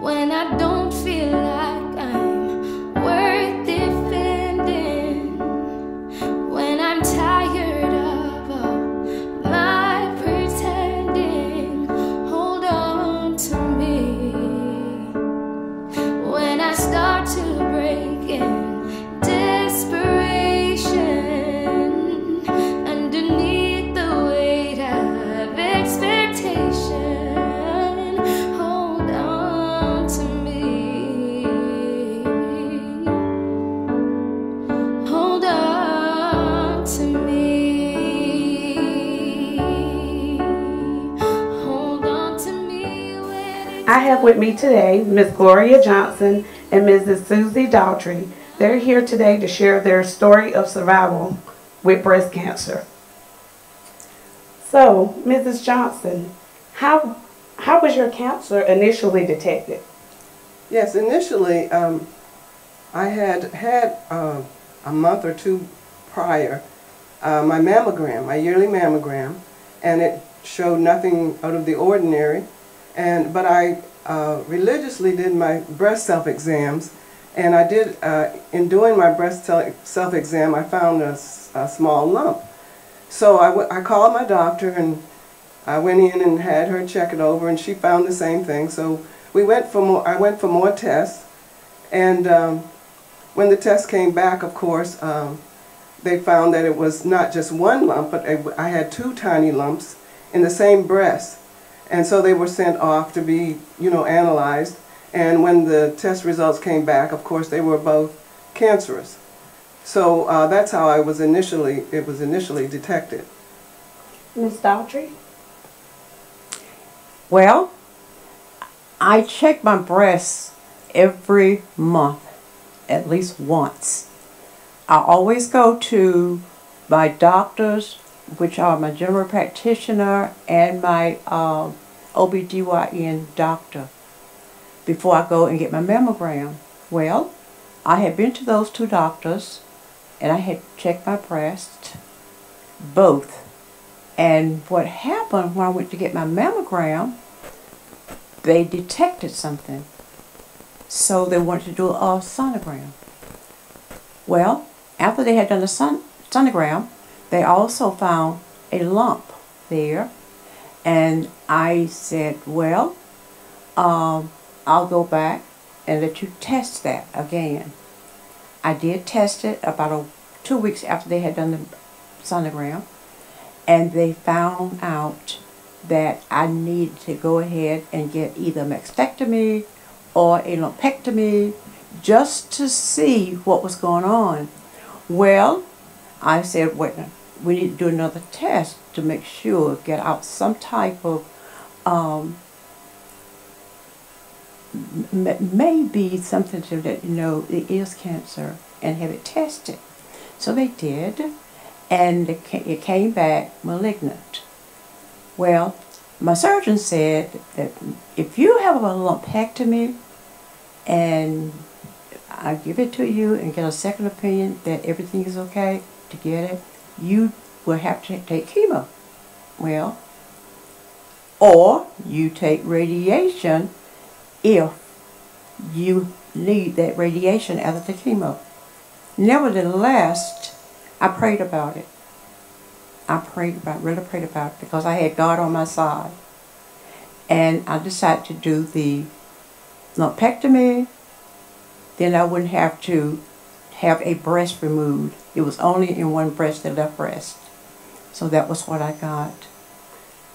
when I don't feel like I'm worth defending, when I'm tired of all my pretending. Hold on to me when I start to break in desperation, underneath the weight of expectation. Hold on to me. Hold on to me. Hold on to me when I have with me today Miss Gloria Johnson and Mrs. Susie Daughtry. They're here today to share their story of survival with breast cancer. So, Mrs. Johnson, how was your cancer initially detected? Yes, initially I had a month or two prior my mammogram, my yearly mammogram, and it showed nothing out of the ordinary. But I religiously did my breast self-exams, and I did, in doing my breast self-exam, I found a small lump. So I called my doctor, and I went in and had her check it over, and she found the same thing. So I went for more tests, and when the test came back, of course, they found that it was not just one lump, but I had two tiny lumps in the same breast. And so they were sent off to be, analyzed. And when the test results came back, of course, they were both cancerous. So that's how it was initially detected. Ms. Daughtry? Well, I check my breasts every month, at least once. I always go to my doctors, which are my general practitioner and my OBGYN doctor, before I go and get my mammogram. Well, I had been to those two doctors, and I had checked my breast, both. And what happened when I went to get my mammogram, they detected something. So they wanted to do a sonogram. Well, after they had done the sonogram, they also found a lump there. And I said, well, I'll go back and let you test that again. I did test it about 2 weeks after they had done the sonogram, and they found out that I needed to go ahead and get either a mastectomy or a lumpectomy just to see what was going on. Well, I said, wait, we need to do another test to make sure, get out some type of maybe something to let you know it is cancer, and have it tested. So they did, and it came back malignant. Well, my surgeon said that if you have a lumpectomy and I give it to you and get a second opinion that everything is okay to get it, you will have to take chemo. Well, or you take radiation if you need that radiation after the chemo. Nevertheless, I prayed about it. Really prayed about it, because I had God on my side. And I decided to do the lumpectomy. Then I wouldn't have to have a breast removed. It was only in one breast, the left breast. So that was what I got.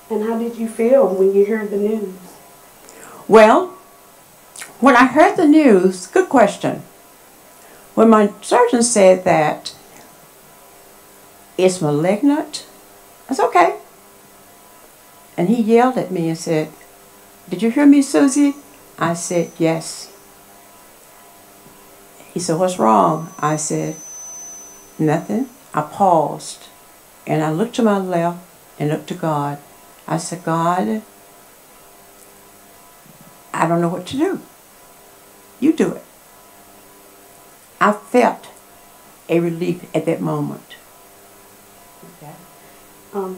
And how did you feel when you heard the news? Well, when I heard the news, good question. When my surgeon said that it's malignant, I said, okay. And he yelled at me and said, did you hear me, Susie? I said, yes. He said, what's wrong? I said, nothing. I paused, and I looked to my left and looked to God. I said, God, I don't know what to do. You do it. I felt a relief at that moment. Okay.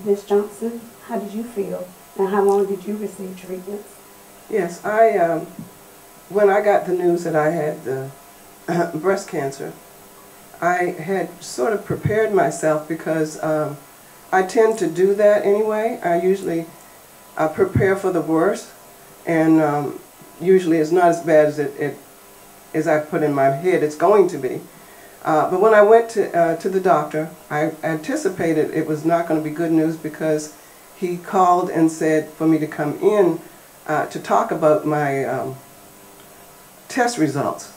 Ms. Johnson, how did you feel, and how long did you receive treatments? Yes, I when I got the news that I had the breast cancer, I had sort of prepared myself because I tend to do that anyway. I usually prepare for the worst, and usually it's not as bad as I put in my head it's going to be. But when I went to the doctor, I anticipated it was not going to be good news because he called and said for me to come in to talk about my test results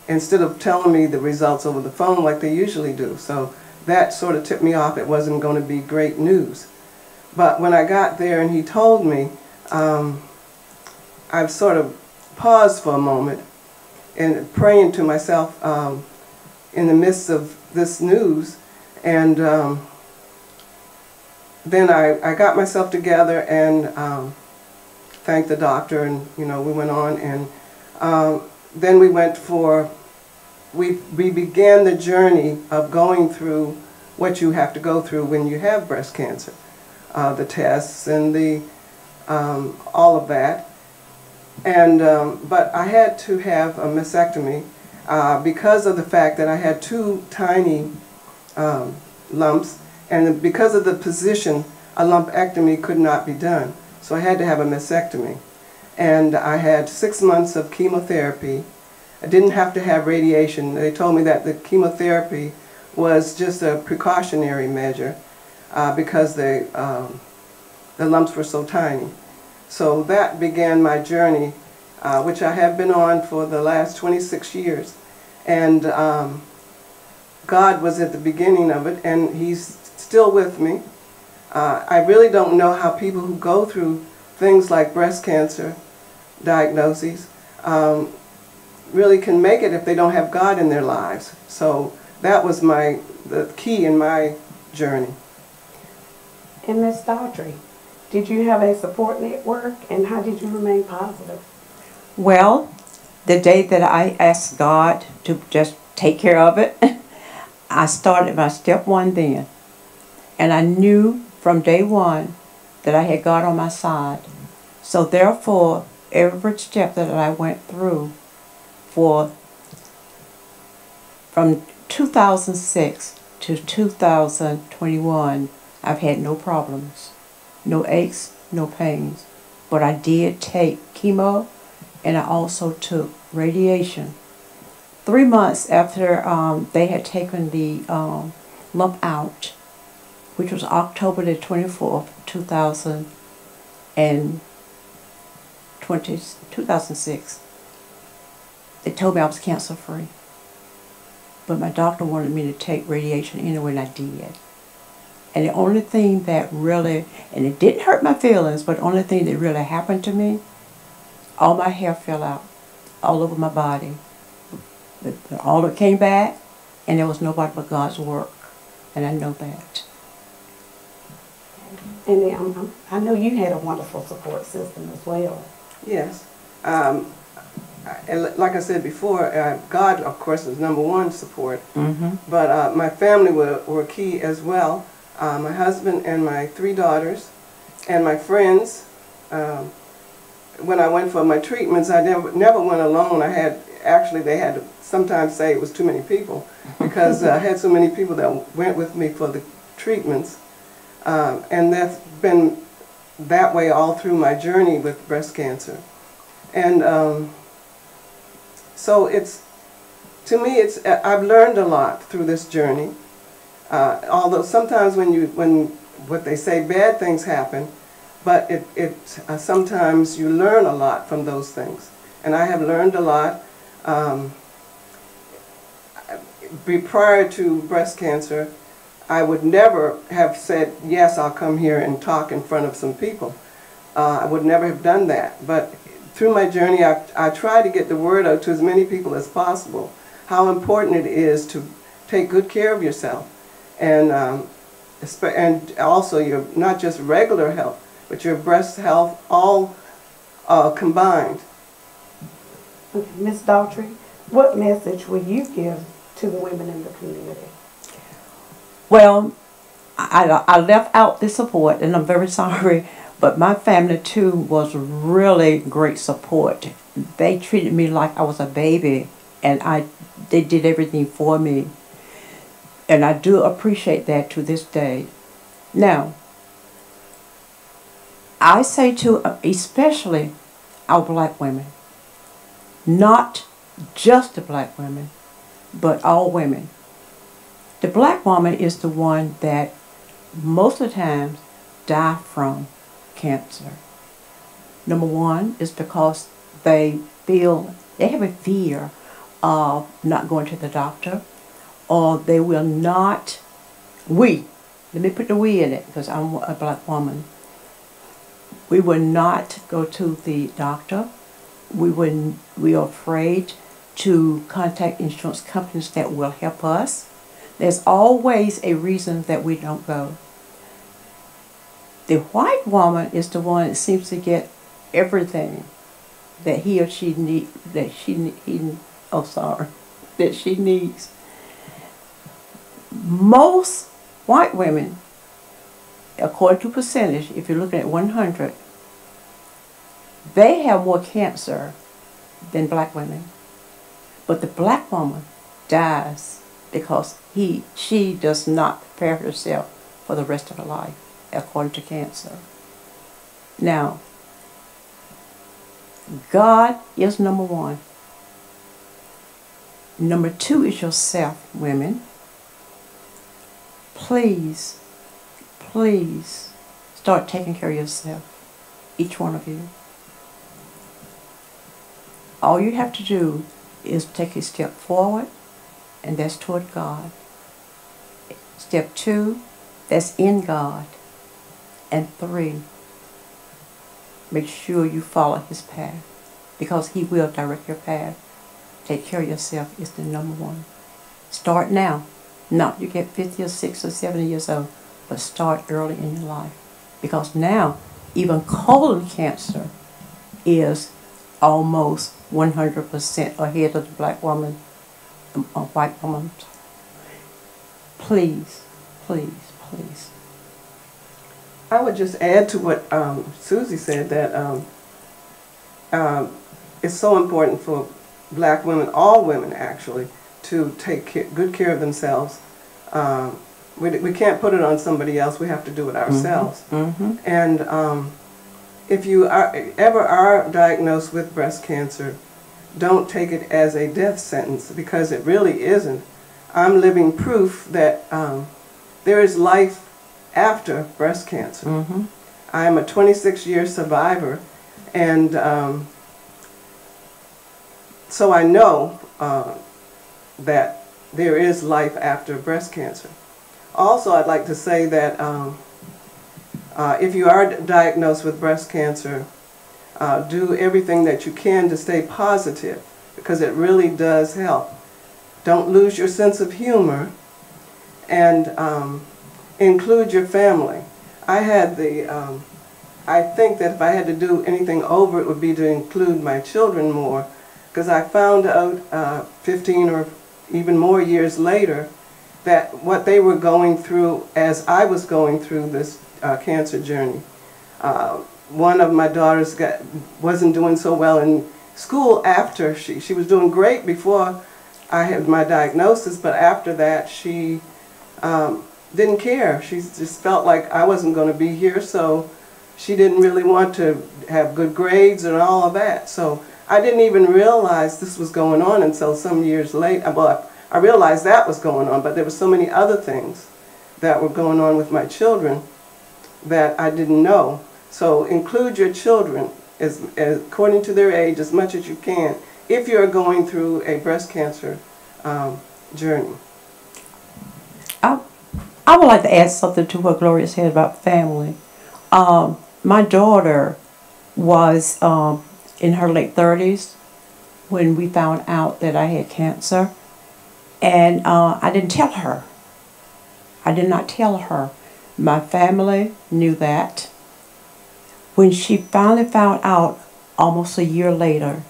instead of telling me the results over the phone like they usually do. So that sort of tipped me off. It wasn't going to be great news. But when I got there and he told me, I've sort of paused for a moment and praying to myself in the midst of this news, and then I got myself together and thanked the doctor, and we went on, and then we began the journey of going through what you have to go through when you have breast cancer, the tests and the all of that, and but I had to have a mastectomy because of the fact that I had 2 tiny lumps, and because of the position, a lumpectomy could not be done. So I had to have a mastectomy. And I had 6 months of chemotherapy. I didn't have to have radiation. They told me that the chemotherapy was just a precautionary measure because the lumps were so tiny. So that began my journey, which I have been on for the last 26 years. And God was at the beginning of it, and He's still with me. I really don't know how people who go through things like breast cancer diagnoses really can make it if they don't have God in their lives. So that was the key in my journey. And Miss Daughtry, did you have a support network, and how did you remain positive? Well, the day that I asked God to just take care of it, I started my step 1 then. And I knew from day 1 that I had God on my side. So therefore, every step that I went through from 2006 to 2021, I've had no problems, no aches, no pains. But I did take chemo, and I also took radiation. 3 months after they had taken the lump out, which was October the 24th, 2006, they told me I was cancer free. But my doctor wanted me to take radiation anyway, and I did. And the only thing that really, and it didn't hurt my feelings, but the only thing that really happened to me, all my hair fell out all over my body. All of it came back, and there was nobody but God's work. And I know that. And I know you had a wonderful support system as well. Yes. Like I said before, God, of course, is #1 support. Mm-hmm. But my family were key as well. My husband and my 3 daughters and my friends. When I went for my treatments, I never went alone. They had to sometimes say it was too many people because I had so many people that went with me for the treatments. And that's been that way all through my journey with breast cancer. And so to me, I've learned a lot through this journey. Although sometimes when what they say, bad things happen, but sometimes you learn a lot from those things. And I have learned a lot. Prior to breast cancer, I would never have said, yes, I'll come here and talk in front of some people. I would never have done that. But through my journey, I try to get the word out to as many people as possible, how important it is to take good care of yourself. And also your, not just regular health, but your breast health, all combined. Okay, Ms. Daughtry, what message will you give to the women in the community? Well, I left out the support, and I'm very sorry, But my family too was really great support. They treated me like I was a baby, and they did everything for me. And I do appreciate that to this day. Now, I say to especially our black women, not just the black women, but all women. The black woman is the one that most of the times die from cancer. Number one is because they have a fear of not going to the doctor, or they will not, let me put the we in it because I'm a black woman. We will not go to the doctor. We are afraid to contact insurance companies that will help us. There's always a reason that we don't go. The white woman is the one that seems to get everything that he or she that she needs. Most white women, according to percentage, if you're looking at 100, they have more cancer than black women. But the black woman dies because she does not prepare herself for the rest of her life, according to cancer. Now, God is number one. Number two is yourself, women. Please, please start taking care of yourself, each one of you. All you have to do is take a step forward, and that's toward God. Step 2, that's in God. And 3, make sure you follow His path, because He will direct your path. Take care of yourself is the number one. Start now. Not you get 50 or 60 or 70 years old, but start early in your life. Because now, even colon cancer is almost 100% ahead of the black woman, or white woman. Please, please, please. I would just add to what Susie said, that it's so important for black women, all women actually, to take good care of themselves. We can't put it on somebody else. We have to do it ourselves. Mm-hmm. And if you ever are diagnosed with breast cancer, don't take it as a death sentence, because it really isn't. I'm living proof that there is life after breast cancer. Mm-hmm. I'm a 26-year survivor, and so I know that there is life after breast cancer. Also, I'd like to say that if you are diagnosed with breast cancer, do everything that you can to stay positive, because it really does help. Don't lose your sense of humor, and include your family. I think that if I had to do anything over, it would be to include my children more, because I found out 15 or even more years later that what they were going through as I was going through this cancer journey. One of my daughters wasn't doing so well in school after she was doing great before I had my diagnosis, but after that she didn't care. She just felt like I wasn't going to be here, so she didn't really want to have good grades and all of that. So I didn't even realize this was going on until some years later. Well, I realized that was going on, but there were so many other things that were going on with my children that I didn't know. So include your children according to their age as much as you can if you're going through a breast cancer journey. I would like to add something to what Gloria said about family. My daughter was in her late 30s when we found out that I had cancer, and I didn't tell her. I did not tell her. My family knew that. When she finally found out, almost a year later,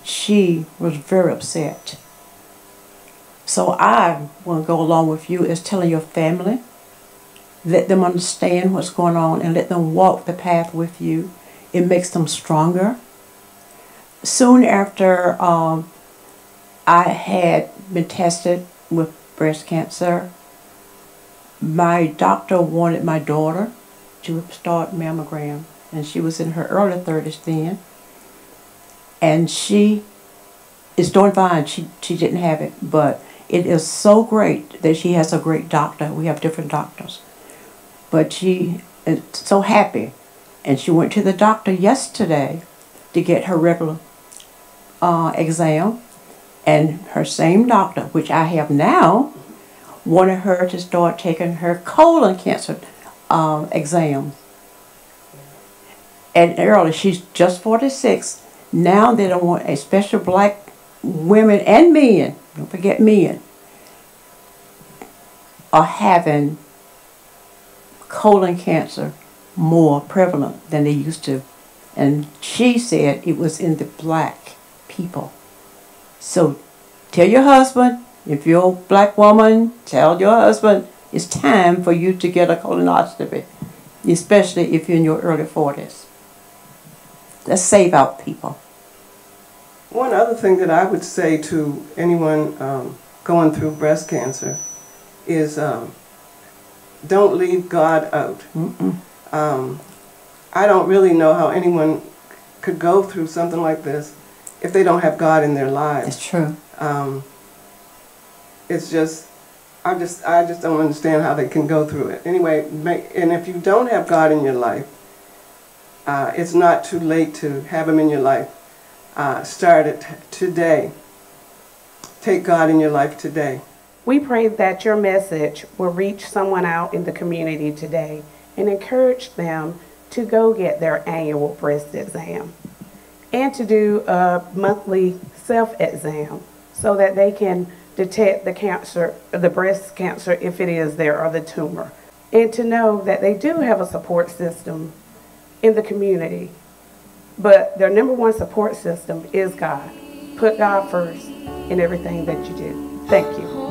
she was very upset. So I want to go along with you as telling your family let them understand what's going on and let them walk the path with you. It makes them stronger. Soon after I had been tested with breast cancer, my doctor wanted my daughter to start mammogram, and she was in her early 30s then, and she is doing fine. She didn't have it, but it is so great that she has a great doctor. We have different doctors, but she is so happy, and she went to the doctor yesterday to get her regular exam, and her same doctor, which I have now, wanted her to start taking her colon cancer exam. And early, she's just 46. Now they don't want, especially black women and men, don't forget men, are having colon cancer more prevalent than they used to. And she said it was in the black people. So tell your husband, if you're a black woman, tell your husband it's time for you to get a colonoscopy, especially if you're in your early 40s. Let's save our people. One other thing that I would say to anyone going through breast cancer is don't leave God out. I don't really know how anyone could go through something like this if they don't have God in their lives. It's true. It's just, I just don't understand how they can go through it. Anyway, and if you don't have God in your life, it's not too late to have Him in your life. Start it today. Take God in your life today. We pray that your message will reach someone out in the community today and encourage them to go get their annual breast exam and to do a monthly self-exam so that they can detect the cancer, the breast cancer, if it is there, or the tumor, and to know that they do have a support system in the community. But their number one support system is God. Put God first in everything that you do. Thank you.